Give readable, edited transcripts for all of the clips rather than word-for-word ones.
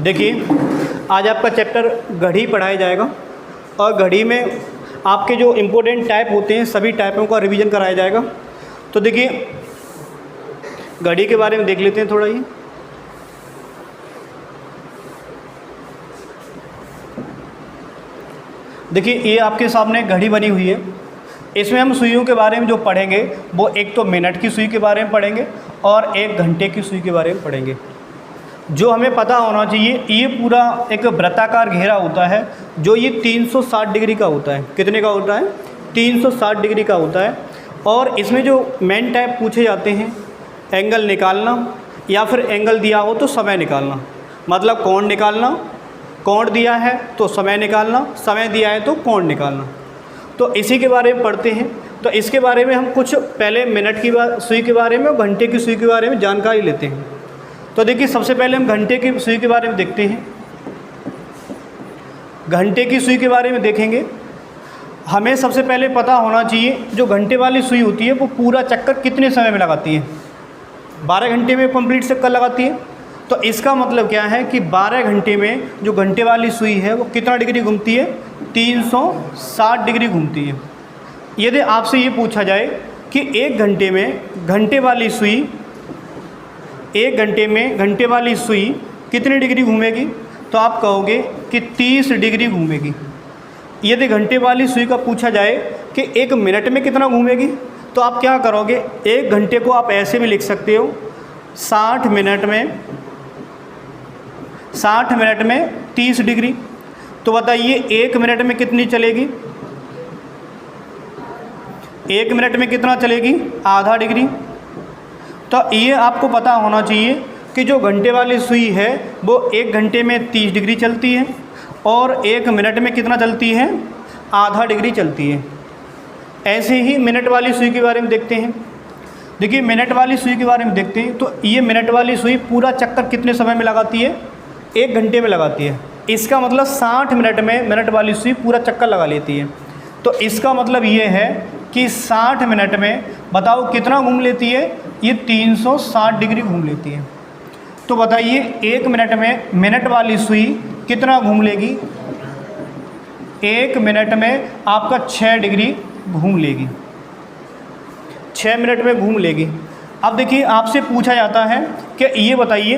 देखिए, आज आपका चैप्टर घड़ी पढ़ाया जाएगा और घड़ी में आपके जो इम्पोर्टेंट टाइप होते हैं सभी टाइपों का रिवीजन कराया जाएगा। तो देखिए, घड़ी के बारे में देख लेते हैं थोड़ा ही। देखिए, ये आपके सामने घड़ी बनी हुई है। इसमें हम सुइयों के बारे में जो पढ़ेंगे वो एक तो मिनट की सुई के बारे में पढ़ेंगे और एक घंटे की सुई के बारे में पढ़ेंगे। जो हमें पता होना चाहिए, ये पूरा एक वृत्ताकार घेरा होता है जो ये 360 डिग्री का होता है। कितने का होता है? 360 डिग्री का होता है। और इसमें जो मेन टाइप पूछे जाते हैं, एंगल निकालना या फिर एंगल दिया हो तो समय निकालना, मतलब कोण निकालना, कोण दिया है तो समय निकालना, समय दिया है तो कोण निकालना। तो इसी के बारे में पढ़ते हैं। तो इसके बारे में हम कुछ पहले मिनट की सुई के बारे में और घंटे की सुई के बारे में जानकारी लेते हैं। तो देखिए, सबसे पहले हम घंटे की सुई के बारे में देखते हैं। घंटे की सुई के बारे में देखेंगे, हमें सबसे पहले पता होना चाहिए जो घंटे वाली सुई होती है वो पूरा चक्कर कितने समय में लगाती है। 12 घंटे में कंप्लीट चक्कर लगाती है। तो इसका मतलब क्या है कि 12 घंटे में जो घंटे वाली सुई है वो कितना डिग्री घूमती है? 360 डिग्री घूमती है। यदि आपसे ये पूछा जाए कि एक घंटे में घंटे वाली सुई, एक घंटे में घंटे वाली सुई कितनी डिग्री घूमेगी, तो आप कहोगे कि 30 डिग्री घूमेगी। यदि घंटे वाली सुई का पूछा जाए कि एक मिनट में कितना घूमेगी, तो आप क्या करोगे? एक घंटे को आप ऐसे भी लिख सकते हो 60 मिनट में 30 डिग्री। तो बताइए, एक मिनट में कितनी चलेगी? एक मिनट में कितना चलेगी? आधा डिग्री। तो ये आपको पता होना चाहिए कि जो घंटे वाली सुई है वो एक घंटे में 30 डिग्री चलती है और एक मिनट में कितना चलती है? आधा डिग्री चलती है। ऐसे ही मिनट वाली सुई के बारे में देखते हैं। देखिए, मिनट वाली सुई के बारे में देखते हैं। तो ये मिनट वाली सुई पूरा चक्कर कितने समय में लगाती है? एक घंटे में लगाती है। इसका मतलब 60 मिनट में मिनट वाली सुई पूरा चक्कर लगा लेती है। तो इसका मतलब ये है कि 60 मिनट में बताओ कितना घूम लेती है? ये 360 डिग्री घूम लेती है। तो बताइए, एक मिनट में मिनट वाली सुई कितना घूम लेगी? एक मिनट में आपका 6 डिग्री घूम लेगी, 6 मिनट में घूम लेगी। अब देखिए, आपसे पूछा जाता है कि ये बताइए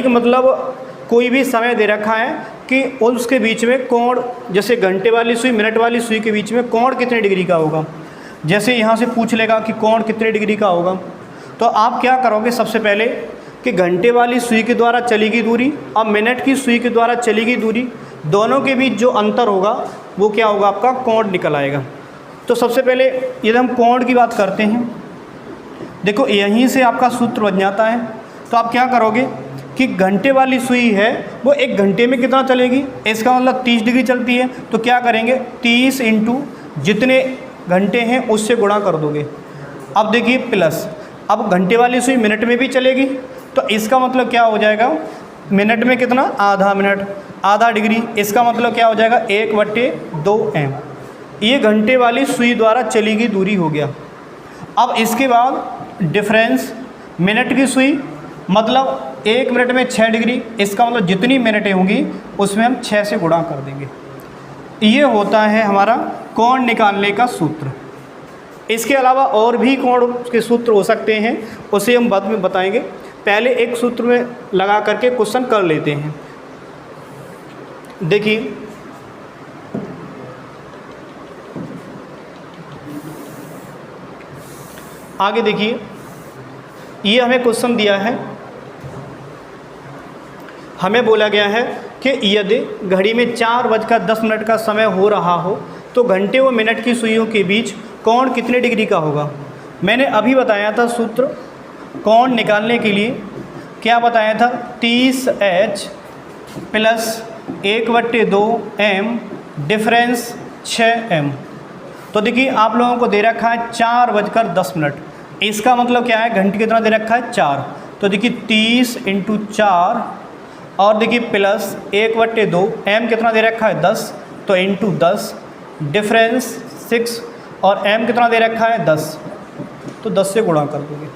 कि मतलब कोई भी समय दे रखा है कि उसके बीच में कोण, जैसे घंटे वाली सुई मिनट वाली सुई के बीच में कोण कितने डिग्री का होगा। जैसे यहाँ से पूछ लेगा कि कोण कितने डिग्री का होगा, तो आप क्या करोगे? सबसे पहले कि घंटे वाली सुई के द्वारा चली गई दूरी और मिनट की सुई के द्वारा चली गई दूरी, दोनों के बीच जो अंतर होगा वो क्या होगा? आपका कोण निकल आएगा। तो सबसे पहले यदि हम कोण की बात करते हैं, देखो यहीं से आपका सूत्र बन जाता है। तो आप क्या करोगे कि घंटे वाली सुई है वो एक घंटे में कितना चलेगी? इसका मतलब 30 डिग्री चलती है। तो क्या करेंगे? 30 इंटू जितने घंटे हैं उससे गुणा कर दोगे। अब देखिए प्लस, अब घंटे वाली सुई मिनट में भी चलेगी तो इसका मतलब क्या हो जाएगा? मिनट में कितना? आधा मिनट, आधा डिग्री। इसका मतलब क्या हो जाएगा? 1/2m। ये घंटे वाली सुई द्वारा चली गई दूरी हो गया। अब इसके बाद डिफरेंस, मिनट की सुई मतलब एक मिनट में 6 डिग्री, इसका मतलब जितनी मिनटें होंगी उसमें हम 6 से गुणा कर देंगे। ये होता है हमारा कोण निकालने का सूत्र। इसके अलावा और भी कोण के सूत्र हो सकते हैं, उसे हम बाद में बताएंगे। पहले एक सूत्र में लगा करके क्वेश्चन कर लेते हैं। देखिए, आगे देखिए, ये हमें क्वेश्चन दिया है। हमें बोला गया है कि यदि घड़ी में 4:10 का समय हो रहा हो तो घंटे व मिनट की सुइयों के बीच कोण कितने डिग्री का होगा। मैंने अभी बताया था सूत्र कोण निकालने के लिए, क्या बताया था? 30h plus 1/2m difference 6m। तो देखिए, आप लोगों को दे रखा है 4:10। इसका मतलब क्या है? घंटे कितना दे रखा है? 4। तो देखिए 30 इंटू 4 और देखिए प्लस 1/2, m कितना दे रखा है? 10, तो इंटू 10 डिफरेंस 6 और m कितना दे रखा है? 10, तो 10 से गुणा कर दोगे।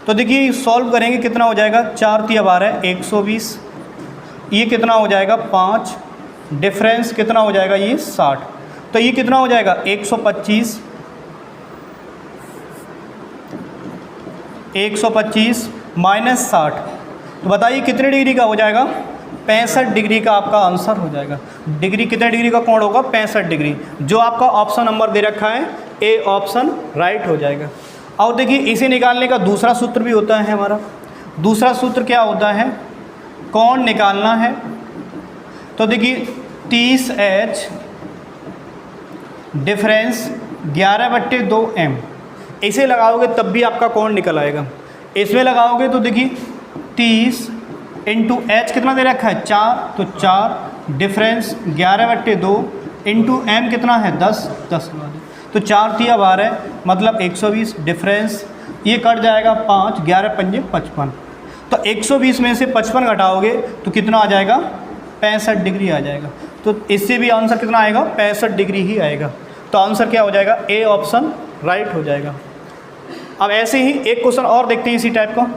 तो देखिए सॉल्व करेंगे कितना हो जाएगा, 4 तिया 12 120, ये कितना हो जाएगा 5, डिफरेंस कितना हो जाएगा ये 60, तो ये कितना हो जाएगा 125 माइनस 60, तो बताइए कितने डिग्री का हो जाएगा, 65 डिग्री का आपका आंसर हो जाएगा। डिग्री कितने डिग्री का कोण होगा, 65 डिग्री, जो आपका ऑप्शन नंबर दे रखा है ए ऑप्शन राइट हो जाएगा। और देखिए इसे निकालने का दूसरा सूत्र भी होता है हमारा। दूसरा सूत्र क्या होता है, कोण निकालना है तो देखिए 30H डिफरेंस 11/2m, इसे लगाओगे तब भी आपका कोण निकल आएगा। इसमें लगाओगे तो देखिए 30 इंटू H कितना दे रखा है 4, तो 4 डिफरेंस 11/2 इंटू m कितना है 10, तो 4 तिया 12 मतलब 120, डिफरेंस ये कट जाएगा 5, 11 पंजे 55, तो 120 में से 55 घटाओगे तो कितना आ जाएगा 65 डिग्री आ जाएगा। तो इससे भी आंसर कितना आएगा 65 डिग्री ही आएगा। तो आंसर क्या हो जाएगा, ए ऑप्शन राइट हो जाएगा। अब ऐसे ही एक क्वेश्चन और देखते हैं इसी टाइप का।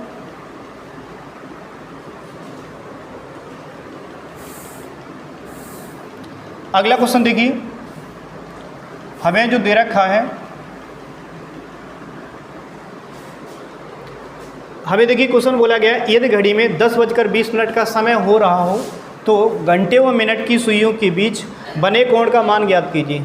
अगला क्वेश्चन देखिए, हमें जो दे रखा है, हमें देखिए क्वेश्चन बोला गया है यदि घड़ी में 10:20 का समय हो रहा हो तो घंटे व मिनट की सुइयों के बीच बने कोण का मान ज्ञात कीजिए।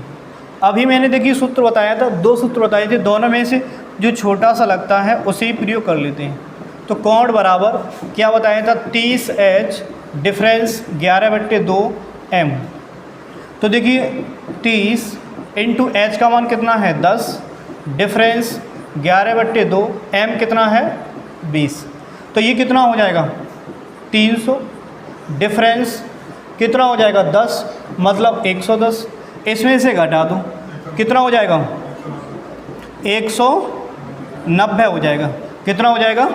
अभी मैंने देखिए सूत्र बताया था, 2 सूत्र बताए थे, दोनों में से जो छोटा सा लगता है उसे ही प्रयोग कर लेते हैं। तो कोण बराबर क्या बताया था 30H डिफरेंस 11/2m, तो देखिए 30 इंटू H का मान कितना है 10, डिफरेंस 11/2, m कितना है 20, तो ये कितना हो जाएगा 300, डिफरेंस कितना हो जाएगा 10 मतलब 110, इसमें से घटा दो कितना हो जाएगा 190 हो जाएगा, कितना हो जाएगा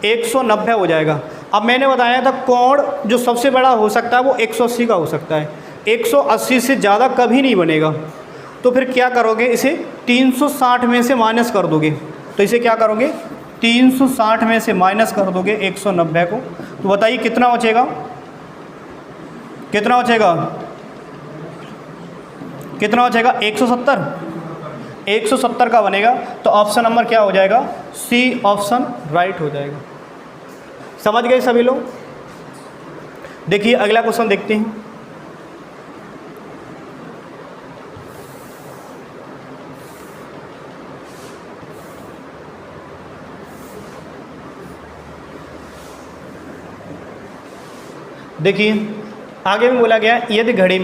190 हो जाएगा। अब मैंने बताया था कोण जो सबसे बड़ा हो सकता है वो 180 का हो सकता है, 180 से ज़्यादा कभी नहीं बनेगा। तो फिर क्या करोगे, इसे 360 में से माइनस कर दोगे, तो इसे क्या करोगे 360 में से माइनस कर दोगे 190 को, तो बताइए कितना बचेगा, कितना बचेगा 170 का बनेगा। तो ऑप्शन नंबर क्या हो जाएगा, सी ऑप्शन राइट हो जाएगा। समझ गए सभी लोग। देखिए अगला क्वेश्चन देखते हैं। देखिए आगे में बोला गया यदि घड़ी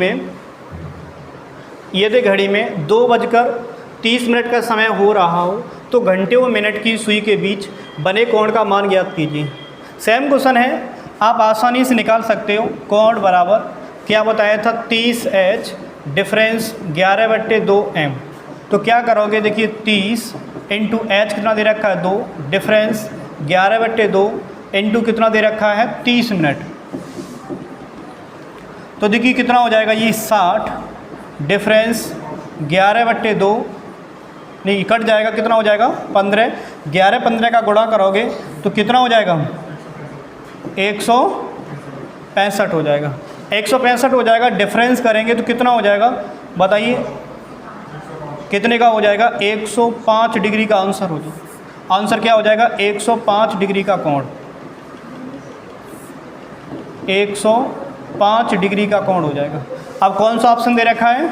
में 2:30 का समय हो रहा हो तो घंटे व मिनट की सुई के बीच बने कोण का मान ज्ञात कीजिए। सेम क्वेश्चन है, आप आसानी से निकाल सकते हो। कोण बराबर क्या बताया था 30H डिफरेंस 11/2m, तो क्या करोगे देखिए 30 इंटू H कितना दे रखा है 2, डिफरेंस 11/2 इंटू कितना दे रखा है 30 मिनट, तो देखिए कितना हो जाएगा ये 60, डिफरेंस 11/2 नहीं कट जाएगा, कितना हो जाएगा 15, 11-15 का गुणा करोगे तो कितना हो जाएगा 165 हो जाएगा, 165 हो जाएगा। डिफरेंस करेंगे तो कितना हो जाएगा बताइए, कितने का हो जाएगा 105 डिग्री का आंसर हो जाएगा। आंसर क्या हो जाएगा 105 डिग्री का कोण, 105 डिग्री का कोण हो जाएगा। अब कौन सा ऑप्शन दे रखा है,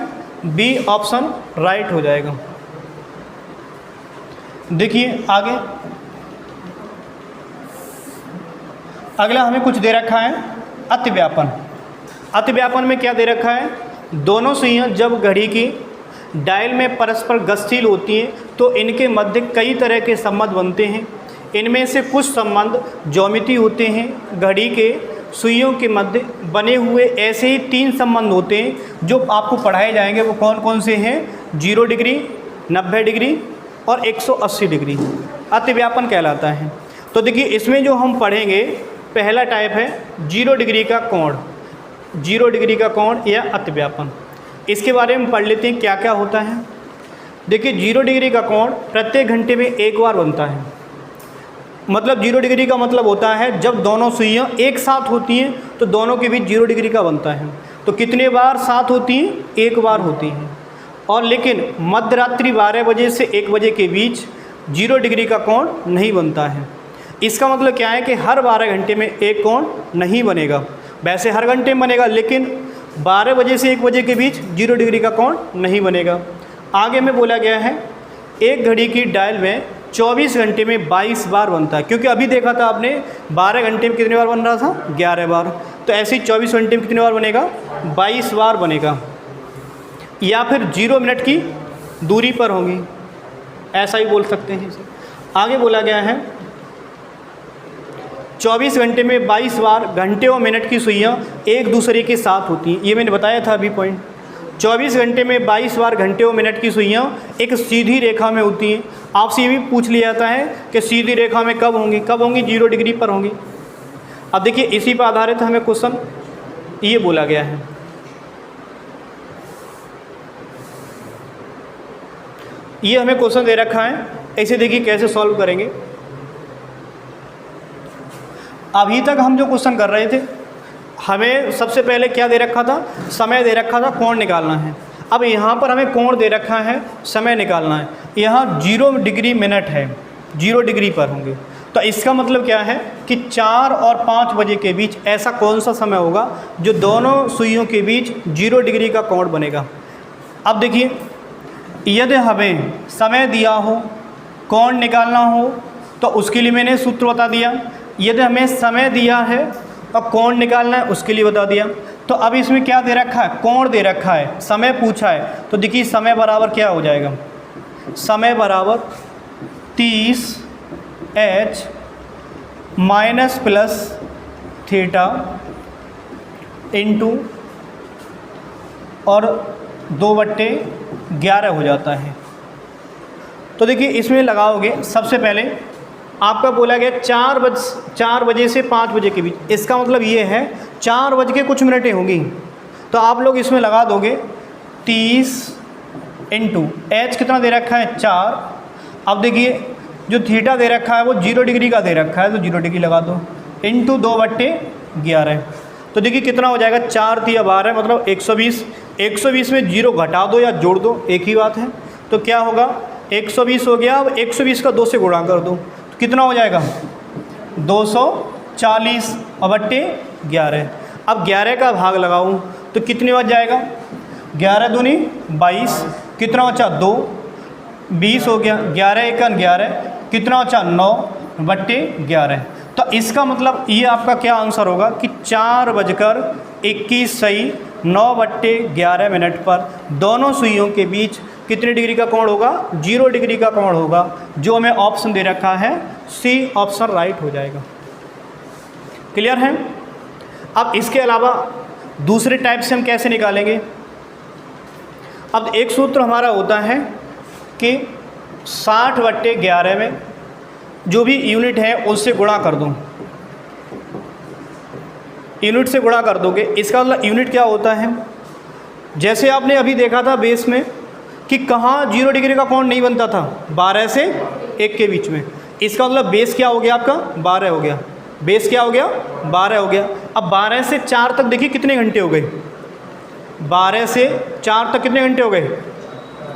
बी ऑप्शन राइट हो जाएगा। देखिए आगे अगला हमें कुछ दे रखा है अतिव्यापन। अतिव्यापन में क्या दे रखा है, दोनों सुइयां जब घड़ी की डायल में परस्पर गतिशील होती हैं तो इनके मध्य कई तरह के संबंध बनते हैं। इनमें से कुछ संबंध ज्यामितीय होते हैं। घड़ी के सुइयों के मध्य बने हुए ऐसे ही 3 संबंध होते हैं जो आपको पढ़ाए जाएंगे। वो कौन कौन से हैं, 0 डिग्री, 90 डिग्री और 180 डिग्री अतिव्यापन कहलाता है। तो देखिए इसमें जो हम पढ़ेंगे पहला टाइप है 0 डिग्री का कोण, 0 डिग्री का कोण या अतिव्यापन। इसके बारे में पढ़ लेते हैं क्या क्या होता है। देखिए 0 डिग्री का कोण प्रत्येक घंटे में एक बार बनता है। मतलब 0 डिग्री का मतलब होता है जब दोनों सुइयाँ एक साथ होती हैं तो दोनों के बीच 0 डिग्री का बनता है। तो कितने बार साथ होती हैं? एक बार होती हैं। और लेकिन मध्य रात्रि 12 बजे से 1 बजे के बीच 0 डिग्री का कोण नहीं बनता है। इसका मतलब क्या है कि हर 12 घंटे में एक कोण नहीं बनेगा। वैसे हर घंटे में बनेगा, लेकिन 12 बजे से 1 बजे के बीच 0 डिग्री का कोण नहीं बनेगा। आगे में बोला गया है एक घड़ी की डायल में 24 घंटे में 22 बार बनता है, क्योंकि अभी देखा था आपने 12 घंटे में कितने बार बन रहा था? 11 बार। तो ऐसे ही 24 घंटे में कितने बार बनेगा? 22 बार बनेगा। या फिर 0 मिनट की दूरी पर होंगी, ऐसा ही बोल सकते हैं इसे। आगे बोला गया है 24 घंटे में 22 बार घंटे और मिनट की सुइयाँ एक दूसरे के साथ होती हैं। ये मैंने बताया था अभी पॉइंट। 24 घंटे में 22 बार घंटे और मिनट की सुइयाँ एक सीधी रेखा में होती हैं। आपसे ये भी पूछ लिया जाता है कि सीधी रेखा में कब होंगी? 0 डिग्री पर होंगी। अब देखिए इसी पर आधारित हमें क्वेश्चन ये बोला गया है। ये हमें क्वेश्चन दे रखा है, ऐसे देखिए कैसे सॉल्व करेंगे। अभी तक हम जो क्वेश्चन कर रहे थे, हमें सबसे पहले क्या दे रखा था? समय दे रखा था, कोण निकालना है। अब यहाँ पर हमें कोण दे रखा है, समय निकालना है। यहाँ 0 डिग्री मिनट है, 0 डिग्री पर होंगे। तो इसका मतलब क्या है कि 4 और 5 बजे के बीच ऐसा कौन सा समय होगा जो दोनों सुइयों के बीच 0 डिग्री का कोण बनेगा। अब देखिए, यदि हमें समय दिया हो, कोण निकालना हो, तो उसके लिए मैंने सूत्र बता दिया। यदि हमें समय दिया है और कोण निकालना है, उसके लिए बता दिया। तो अब इसमें क्या दे रखा है? कोण दे रखा है, समय पूछा है। तो देखिए समय बराबर क्या हो जाएगा? समय बराबर 30h minus plus theta into और 2/11 हो जाता है। तो देखिए इसमें लगाओगे, सबसे पहले आपका बोला गया 4 बजे से 5 बजे के बीच। इसका मतलब ये है 4 बज के कुछ मिनटें होंगी। तो आप लोग इसमें लगा दोगे 30 इंटू एच कितना दे रखा है? 4। अब देखिए जो थीटा दे रखा है वो 0 डिग्री का दे रखा है, तो 0 डिग्री लगा दो, इंटू 2/11। तो देखिए कितना हो जाएगा? 4 × 12 मतलब 120। 120 में 0 घटा दो या जोड़ दो, एक ही बात है। तो क्या होगा? 120 हो गया। अब 120 का 2 से गुणा कर दो, तो कितना हो जाएगा? 240/11। अब 11 का भाग लगाऊं तो कितने बच जाएगा? 11 दूनी 22, कितना बचा? 2। 20 हो गया, 11 × 11 कितना बचा? 9/11। तो इसका मतलब ये आपका क्या आंसर होगा कि 4:21 सही 9/11 मिनट पर दोनों सुइयों के बीच कितने डिग्री का कोण होगा? 0 डिग्री का कोण होगा। जो हमें ऑप्शन दे रखा है सी ऑप्शन राइट हो जाएगा। क्लियर है? अब इसके अलावा दूसरे टाइप से हम कैसे निकालेंगे? अब एक सूत्र हमारा होता है कि 60/11 में जो भी यूनिट है उससे गुणा कर दो। यूनिट से गुणा कर दोगे, इसका मतलब यूनिट क्या होता है? जैसे आपने अभी देखा था बेस में कि कहाँ 0 डिग्री का कोण नहीं बनता था? 12 से 1 के बीच में। इसका मतलब बेस क्या हो गया आपका? 12 हो गया। बेस क्या हो गया? 12 हो गया। अब 12 से 4 तक देखिए कितने घंटे हो गए? 12 से 4 तक कितने घंटे हो गए?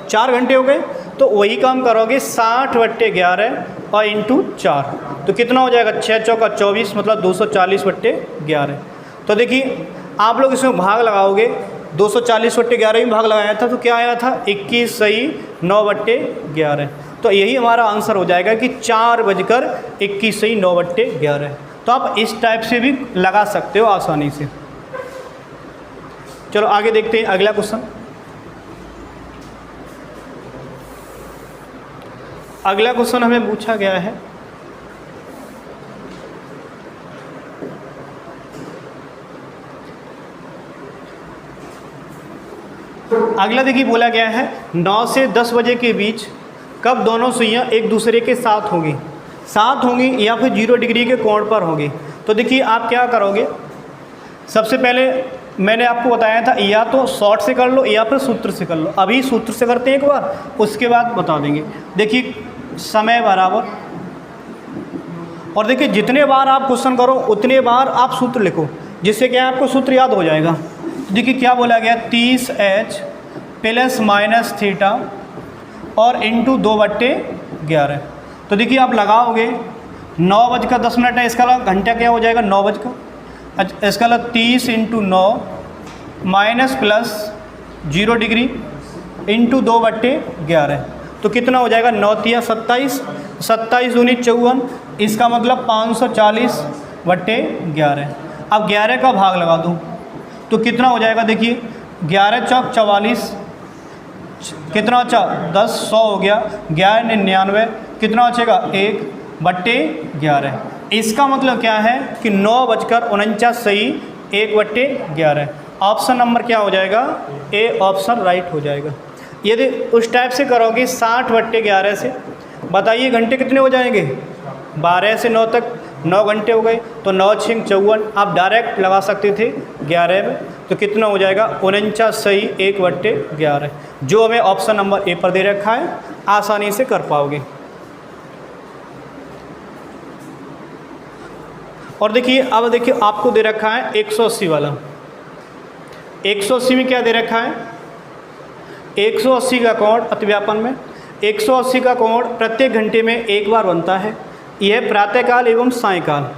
4 घंटे हो गए। तो वही काम करोगे 60/11 और इंटू 4, तो कितना हो जाएगा? 6 × 4 = 24 मतलब 240/11। तो देखिए आप लोग इसमें भाग लगाओगे, 240/11 में भाग लगाया था तो क्या आया था? 21 सही 9/11। तो यही हमारा आंसर हो जाएगा कि 4:21 सही 9/11। तो आप इस टाइप से भी लगा सकते हो आसानी से। चलो आगे देखते हैं अगला क्वेश्चन। अगला क्वेश्चन हमें पूछा गया है अगला देखिए बोला गया है 9 से 10 बजे के बीच कब दोनों सुइयां एक दूसरे के साथ होंगी? साथ होंगी या फिर 0 डिग्री के कोण पर होंगी? तो देखिए आप क्या करोगे, सबसे पहले मैंने आपको बताया था या तो शॉर्ट से कर लो या फिर सूत्र से कर लो। अभी सूत्र से करते हैं एक बार, उसके बाद बता देंगे। देखिए समय बराबर और देखिए जितने बार आप क्वेश्चन करो उतने बार आप सूत्र लिखो, जिससे क्या है आपको सूत्र याद हो जाएगा। तो देखिए क्या बोला गया, 30h प्लस माइनस थीटा और इंटू 2/11। तो देखिए आप लगाओगे 9:10 है, इसका घंटा क्या हो जाएगा 9 बज का, अच्छा इसका 30 × 9 माइनस प्लस 0 डिग्री इंटू 2/11। तो कितना हो जाएगा 9 × 27, 27 दूनी 54, इसका मतलब 540/11। अब 11 का भाग लगा दूँ तो कितना हो जाएगा, देखिए 11 चौक 44, कितना बचा 10, 100 हो गया, 11 99, कितना बचेगा 1/11। इसका मतलब क्या है कि 9:49 सही 1/11। ऑप्शन नंबर क्या हो जाएगा, ए ऑप्शन राइट हो जाएगा। यदि उस टाइप से करोगे 60/11 से, बताइए घंटे कितने हो जाएंगे, 12 से 9 तक 9 घंटे हो गए, तो 9 × 6 = 54, आप डायरेक्ट लगा सकते थे 11 में, तो कितना हो जाएगा 49 सही 1/11, जो हमें ऑप्शन नंबर ए पर दे रखा है, आसानी से कर पाओगे। और देखिए अब देखिए आपको दे रखा है 180 वाला, 180 में क्या दे रखा है, 180 का कोण अतिव्यापन में, 180 का कोण प्रत्येक घंटे में एक बार बनता है। यह प्रातःकाल एवं सायंकाल,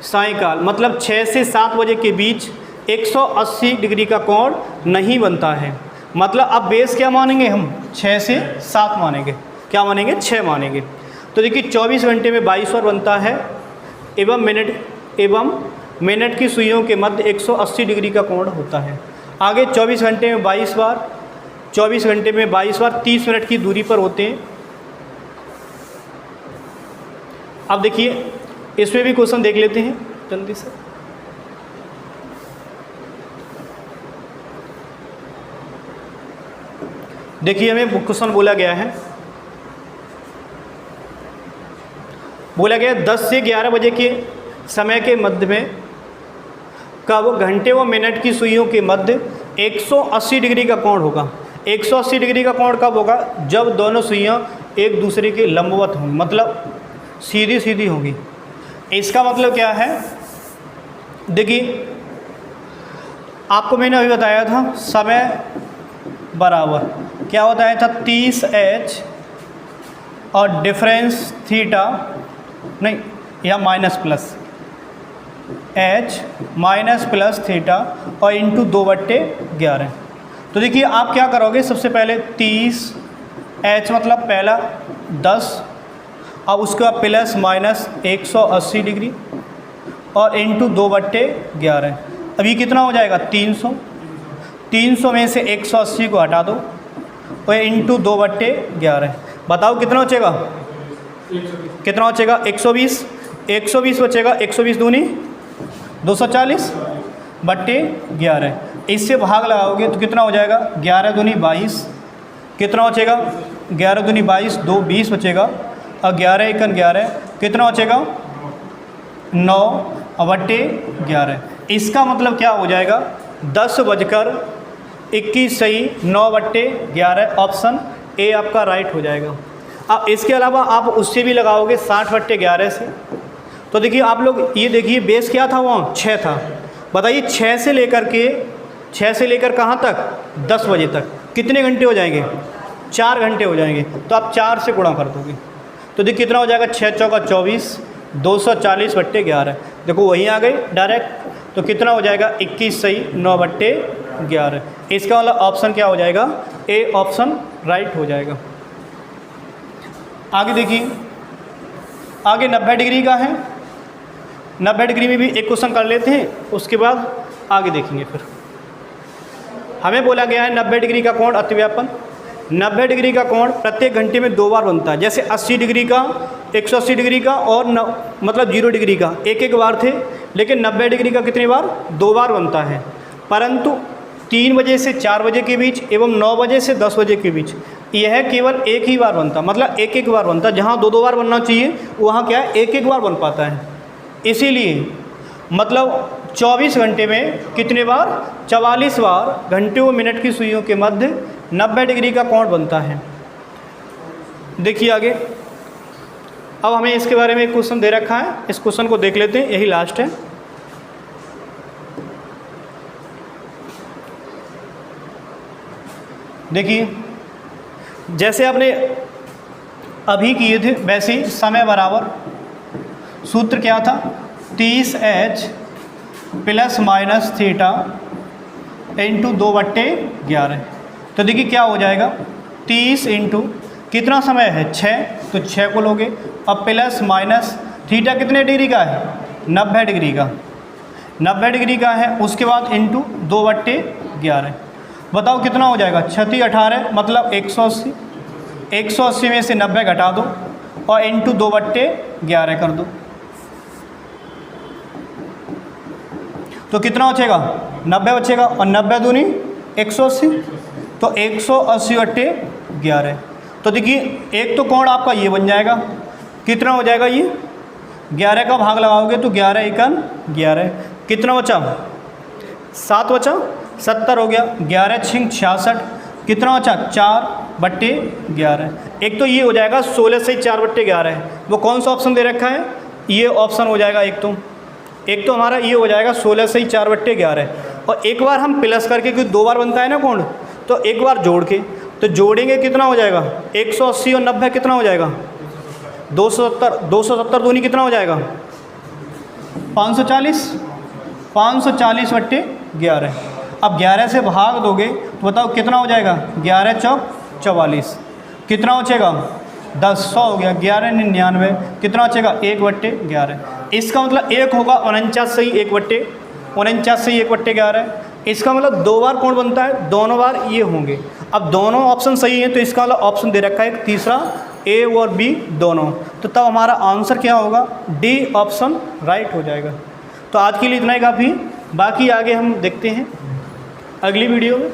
सायंकाल मतलब 6 से 7 बजे के बीच 180 डिग्री का कोण नहीं बनता है। मतलब अब बेस क्या मानेंगे हम, 6 से 7 मानेंगे, क्या मानेंगे 6 मानेंगे। तो देखिए 24 घंटे में 22 बार बनता है एवं मिनट की सुइयों के मध्य 180 डिग्री का कोण होता है। आगे 24 घंटे में 22 बार, 24 घंटे में 22 बार 30 मिनट की दूरी पर होते हैं। अब देखिए इसमें भी क्वेश्चन देख लेते हैं जल्दी से। देखिए हमें क्वेश्चन बोला गया है, बोला गया 10 से 11 बजे के समय के मध्य में कब घंटे व मिनट की सुइयों के मध्य 180 डिग्री का कोण होगा। 180 डिग्री का कोण कब होगा, जब दोनों सुइयां एक दूसरे के लंबवत होंगी, मतलब सीधी सीधी होंगी। इसका मतलब क्या है, देखिए आपको मैंने अभी बताया था समय बराबर क्या बताया था 30h और डिफरेंस थीटा, नहीं या minus plus h minus plus theta और इंटू 2/11। तो देखिए आप क्या करोगे, सबसे पहले 30h मतलब पहला 10, अब उसका प्लस माइनस 180 डिग्री और इंटू 2/11। अभी कितना हो जाएगा 300, 300 में से 180 को हटा दो और इंटू 2/11। बताओ कितना बचेगा, कितना बचेगा 120, 120 बचेगा, 120 दूनी 240/11। इससे भाग लगाओगे तो कितना हो जाएगा 11 दूनी 22, कितना बचेगा 11 दूनी 22, 2 20 बचेगा और 11 × 11 कितना बचेगा 9/11। इसका मतलब क्या हो जाएगा 10:21 सही 9/11, ऑप्शन ए आपका राइट हो जाएगा। अब इसके अलावा आप उससे भी लगाओगे 60/11 से, तो देखिए आप लोग ये देखिए बेस क्या था वहाँ 6 था। बताइए 6 से लेकर कहाँ तक 10 बजे तक कितने घंटे हो जाएंगे, 4 घंटे हो जाएंगे। तो आप 4 से गुणा कर दोगे तो देखिए कितना हो जाएगा 6 चौका 24, 240/11। देखो वहीं आ गई डायरेक्ट, तो कितना हो जाएगा 21 सही 9/11। इसका वाला ऑप्शन क्या हो जाएगा, ए ऑप्शन राइट हो जाएगा। आगे देखिए, आगे 90 डिग्री का है, 90 डिग्री में भी एक क्वेश्चन कर लेते हैं, उसके बाद आगे देखेंगे। फिर हमें बोला गया है 90 डिग्री का कोण अतिव्यापन, 90 डिग्री का कोण प्रत्येक घंटे में 2 बार बनता है। जैसे 80 डिग्री का, 180 डिग्री का और मतलब 0 डिग्री का एक बार थे, लेकिन 90 डिग्री का कितनी बार 2 बार बनता है। परंतु 3 बजे से 4 बजे के बीच एवं 9 बजे से 10 बजे के बीच यह केवल एक ही बार बनता, मतलब एक बार बनता। जहाँ 2 बार बनना चाहिए वहाँ क्या है एक बार बन पाता है। इसीलिए मतलब 24 घंटे में कितने बार, 44 बार घंटे व मिनट की सुइयों के मध्य 90 डिग्री का कोण बनता है। देखिए आगे अब हमें इसके बारे में एक क्वेश्चन दे रखा है, इस क्वेश्चन को देख लेते हैं, यही लास्ट है। देखिए जैसे आपने अभी किए थे वैसे ही समय बराबर सूत्र क्या था, 30h plus minus theta into 2/11। तो देखिए क्या हो जाएगा, 30 इंटू कितना समय है 6, तो 6 को लोगे, अब प्लस माइनस थीटा कितने डिग्री का है 90 डिग्री का, 90 डिग्री का है, उसके बाद इंटू 2/11। बताओ कितना हो जाएगा, 36 18 मतलब 180, 180 में से 90 घटा दो और इंटू 2/11 कर दो, तो कितना बचेगा 90 बचेगा, और 90 दूनी 180, तो 180/11। तो देखिए एक तो कोण आपका ये बन जाएगा, कितना हो जाएगा ये 11 का भाग लगाओगे तो 11 एकन 11, कितना बचा 7 बचा, 70 हो गया, 11 छिंग 66, कितना बचा 4/11। एक तो ये हो जाएगा 16 से 4/11, वो कौन सा ऑप्शन दे रखा है, ये ऑप्शन हो जाएगा। एक तो हमारा ये हो जाएगा 16 से 4/11, और एक बार हम प्लस करके, क्योंकि 2 बार बनता है ना कोण, तो एक बार जोड़ के, तो जोड़ेंगे कितना हो जाएगा 180 और 90 कितना हो जाएगा 270, 270 दूनी कितना हो जाएगा 540, 540/11। अब 11 से भाग दोगे तो बताओ कितना हो जाएगा, 11 चौक 44, कितना बचेगा 10, 100 हो गया, 1199, कितना बचेगा 1/11। इसका मतलब एक होगा 49 से ही 1/49 से ही 1/11। इसका मतलब 2 बार कोण बनता है, दोनों बार ये होंगे। अब दोनों ऑप्शन सही हैं तो इसका मतलब ऑप्शन दे रखा है तीसरा, ए और बी दोनों, तो तब हमारा आंसर क्या होगा, डी ऑप्शन राइट हो जाएगा। तो आज के लिए इतना ही काफ़ी, बाकी आगे हम देखते हैं अगली वीडियो में।